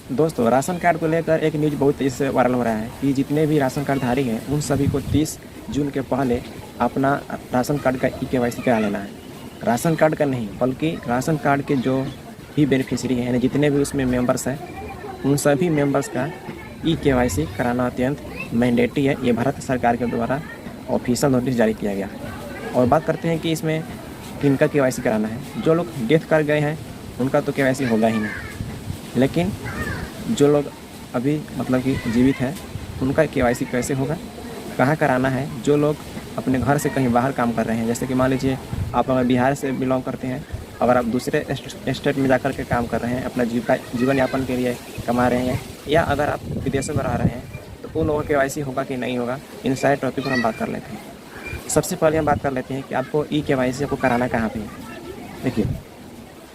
दोस्तों, ration card को लेकर एक न्यूज़ बहुत तेज़ी से वायरल हो रहा है कि जितने भी राशन कार्ड धारी हैं उन सभी को 30 जून के पहले अपना राशन कार्ड का ई-केवाईसी करा लेना है। राशन कार्ड का नहीं, बल्कि राशन कार्ड के जो भी बेनिफिशियरी हैं, यानी जितने भी उसमें मेंबर्स हैं, उन सभी मेंबर्स का ई-केवाईसी कराना अत्यंत मैंडेटरी है। ये भारत सरकार के द्वारा ऑफिशियल नोटिस जारी किया गया है। और बात करते हैं कि इसमें किनका केवाईसी कराना है। जो लोग डेथ कर गए हैं उनका तो केवाईसी होगा ही नहीं, लेकिन जो लोग अभी मतलब कि जीवित हैं उनका केवाईसी कैसे होगा, कहाँ कराना है। जो लोग अपने घर से कहीं बाहर काम कर रहे हैं, जैसे कि मान लीजिए आप अगर बिहार से बिलोंग करते हैं, अगर आप दूसरे स्टेट में जाकर के काम कर रहे हैं, अपना जीवन यापन के लिए कमा रहे हैं, या अगर आप विदेशों में रह रहे हैं, तो उन लोगों का केवाईसी होगा कि नहीं होगा, इन सारे टॉपिक पर हम बात कर लेते हैं। सबसे पहले हम बात कर लेते हैं कि आपको ई-केवाईसी आपको कराना कहाँ पे है। देखिए,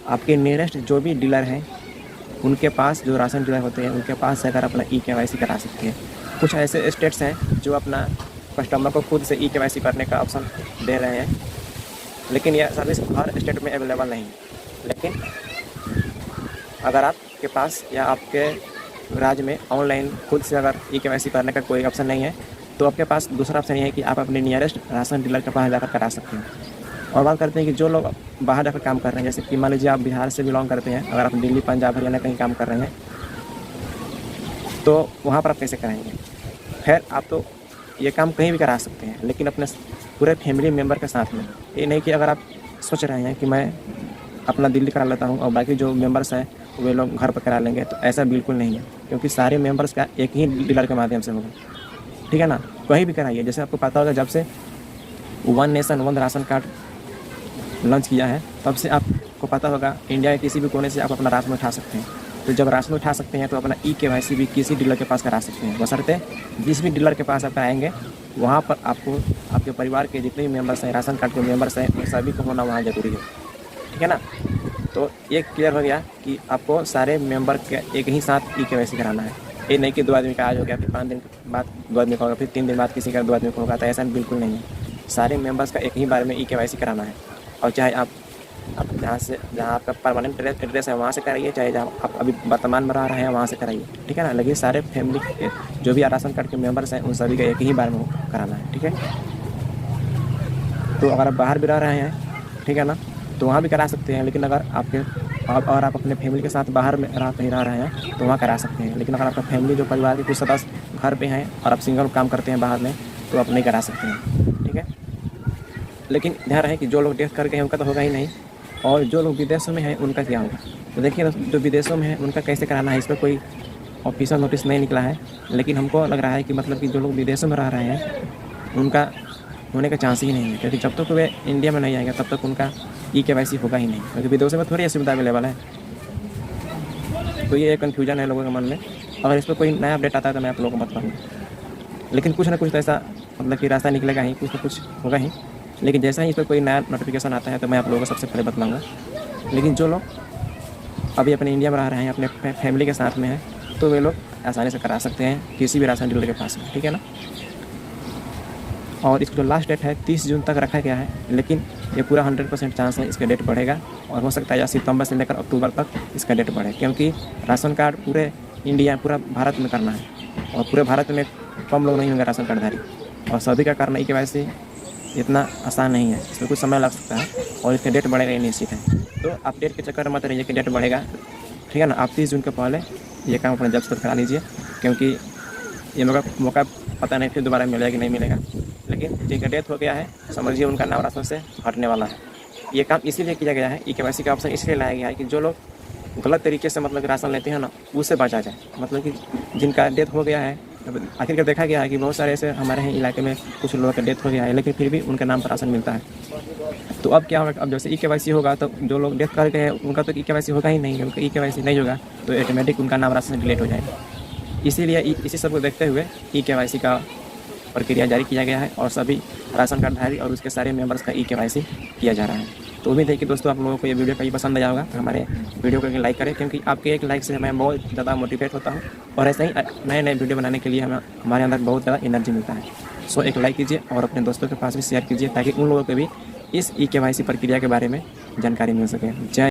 आपके नियरेस्ट जो भी डीलर हैं उनके पास, जो राशन डीलर होते हैं उनके पास अगर अपना ई-केवाईसी करा सकते हैं। कुछ ऐसे स्टेट्स हैं जो अपना कस्टमर को खुद से ई-केवाईसी करने का ऑप्शन दे रहे हैं, लेकिन यह सर्विस हर स्टेट में अवेलेबल नहीं है। लेकिन अगर आपके पास या आपके राज्य में ऑनलाइन खुद से अगर ई-केवाईसी करने का कोई ऑप्शन नहीं है, तो आपके पास दूसरा ऑप्शन ये है कि आप अपने नियरेस्ट राशन डीलर के पास जाकर करा सकते हैं। और बात करते हैं कि जो लोग बाहर जाकर काम कर रहे हैं, जैसे कि मान लीजिए आप बिहार से बिलोंग करते हैं, अगर आप दिल्ली, पंजाब, हरियाणा कहीं काम कर रहे हैं, तो वहाँ पर आप कैसे कराएंगे। खैर, आप तो ये काम कहीं भी करा सकते हैं, लेकिन अपने पूरे फैमिली मेम्बर के साथ में। ये नहीं कि अगर आप सोच रहे हैं कि मैं अपना दिल्ली करा लेता हूँ और बाकी जो मेंबर्स हैं वे लोग घर पर करा लेंगे, तो ऐसा बिल्कुल नहीं है, क्योंकि सारे मेंबर्स का एक ही डीलर के माध्यम से होगा। ठीक है ना। कहीं भी कराइए। जैसे आपको पता होगा, जब से one nation one ration card launch किया है, तब से आपको पता होगा इंडिया के किसी भी कोने से आप अपना राशन उठा सकते हैं। तो जब राशन उठा सकते हैं तो अपना ई-केवाईसी भी किसी डीलर के पास करा सकते हैं, बशर्ते जिस भी डीलर के पास आप कराएंगे वहाँ पर आपको आपके परिवार के जितने भी मेंबर्स हैं, राशन कार्ड के मेंबर्स हैं, उन सभी को होना वहाँ ज़रूरी है। ठीक है ना। तो ये क्लियर हो गया कि आपको सारे मेंबर के एक ही साथ ई-केवाईसी कराना है। ये नहीं कि 2 आदमी का आज हो गया, फिर 5 दिन बाद 2 आदमी का होगा, फिर 3 दिन बाद किसी का 2 आदमी का होगा, तो ऐसा बिल्कुल नहीं है। सारे मेंबर्स का एक ही बार में ई-केवाईसी कराना है। और चाहे आप जहाँ आपका परमानेंट एड्रेस है वहाँ से कराइए, चाहे जहाँ आप अभी वर्तमान में रह रहे हैं वहाँ से कराइए। ठीक है ना। लेकिन सारे फैमिली के जो भी राशन कार्ड के मेंबर्स हैं उन सभी का एक ही बार में कराना है। ठीक है। तो अगर आप बाहर भी रह रहे हैं, ठीक है ना, तो वहाँ भी करा सकते हैं। लेकिन अगर आप अपने फैमिली के साथ बाहर में कहीं रह रहे हैं तो वहाँ करा सकते हैं। लेकिन अगर आपका फैमिली जो परिवार के कुछ सदस्य घर पे हैं और आप सिंगल काम करते हैं बाहर में, तो आप नहीं करा सकते हैं। ठीक है। लेकिन ध्यान रहे कि जो लोग डेथ कर गए हैं उनका तो होगा ही नहीं, और जो लोग विदेशों में हैं उनका क्या होगा। तो देखिए, जो विदेशों में हैं उनका कैसे कराना है, इस पर कोई ऑफिशियल नोटिस नहीं निकला है। लेकिन हमको लग रहा है कि मतलब कि जो लोग विदेशों में रह रहे हैं उनका होने का चांस ही नहीं है, क्योंकि जब तक वे इंडिया में नहीं आएगा तब तक उनका ई-केवाईसी होगा ही नहीं, क्योंकि विदेशों में थोड़ी सुविधा अवेलेबल है। तो ये एक कन्फ्यूजन है लोगों के मन में। अगर इस पर कोई नया अपडेट आता है तो मैं आप लोगों को बताऊँगा। लेकिन कुछ ना कुछ तो ऐसा मतलब कि रास्ता निकलेगा ही, कुछ ना कुछ होगा ही। लेकिन जैसा ही इस पर कोई नया नोटिफिकेशन आता है तो मैं आप लोगों को सबसे पहले बताऊँगा। लेकिन जो लोग अभी अपने इंडिया में रह रहे हैं, अपने फैमिली के साथ में हैं, तो वे लोग आसानी से करा सकते हैं किसी भी राशन डीलर के पास में। ठीक है ना। और इसका जो लास्ट डेट है 30 जून तक रखा गया है, लेकिन ये पूरा 100% चांस है इसका डेट बढ़ेगा, और हो सकता है या सितंबर से लेकर अक्टूबर तक इसका डेट बढ़े, क्योंकि राशन कार्ड पूरे इंडिया, पूरा भारत में करना है, और पूरे भारत में कम लोग नहीं होंगे राशन कार्डधारी, और सभी का करना ई-केवाईसी इतना आसान नहीं है। इसमें कुछ समय लग सकता है, और इसका डेट बढ़ेगा ये निश्चित है। तो आप डेट के चक्कर में मत रहिए कि डेट बढ़ेगा। ठीक है ना। आप 30 जून के पहले ये काम अपने जब से करा लीजिए, क्योंकि ये मौका पता नहीं फिर दोबारा मिलेगा कि नहीं मिलेगा। लेकिन जिनका डेथ हो गया है, समझिए उनका नाम राशन से हटने वाला है। ये काम इसीलिए किया गया है, ई-केवाईसी का ऑप्शन इसलिए लाया गया है कि जो लोग गलत तरीके से मतलब राशन लेते हैं ना, उससे बचा जाए। मतलब कि जिनका डेथ हो गया है, आखिरकार देखा गया है कि बहुत सारे ऐसे हमारे यहाँ इलाके में कुछ लोगों का डेथ हो गया है, लेकिन फिर भी उनके नाम पर राशन मिलता है। तो अब क्या होगा, अब जैसे ई-केवाईसी होगा तो जो लोग डेथ कर गए हैं उनका तो ई-केवाईसी होगा ही नहीं। उनका ई-केवाईसी नहीं होगा तो ऑटोमेटिक उनका नाम राशन से डिलीट हो जाएगा। इसीलिए इसी सब को देखते हुए ई-केवाईसी का प्रक्रिया जारी किया गया है, और सभी राशन कार्डधारी और उसके सारे मेंबर्स का ई-केवाईसी किया जा रहा है। तो उम्मीद है कि दोस्तों आप लोगों को ये वीडियो कहीं पसंद आया होगा। तो हमारे वीडियो को लाइक करें, क्योंकि आपके एक लाइक से मैं बहुत ज़्यादा मोटिवेट होता हूँ, और ऐसे ही नए नए वीडियो बनाने के लिए हमारे अंदर बहुत ज़्यादा एनर्जी मिलता है। सो एक लाइक कीजिए और अपने दोस्तों के पास भी शेयर कीजिए, ताकि उन लोगों को भी इस ई-केवाईसी प्रक्रिया के बारे में जानकारी मिल सके। जय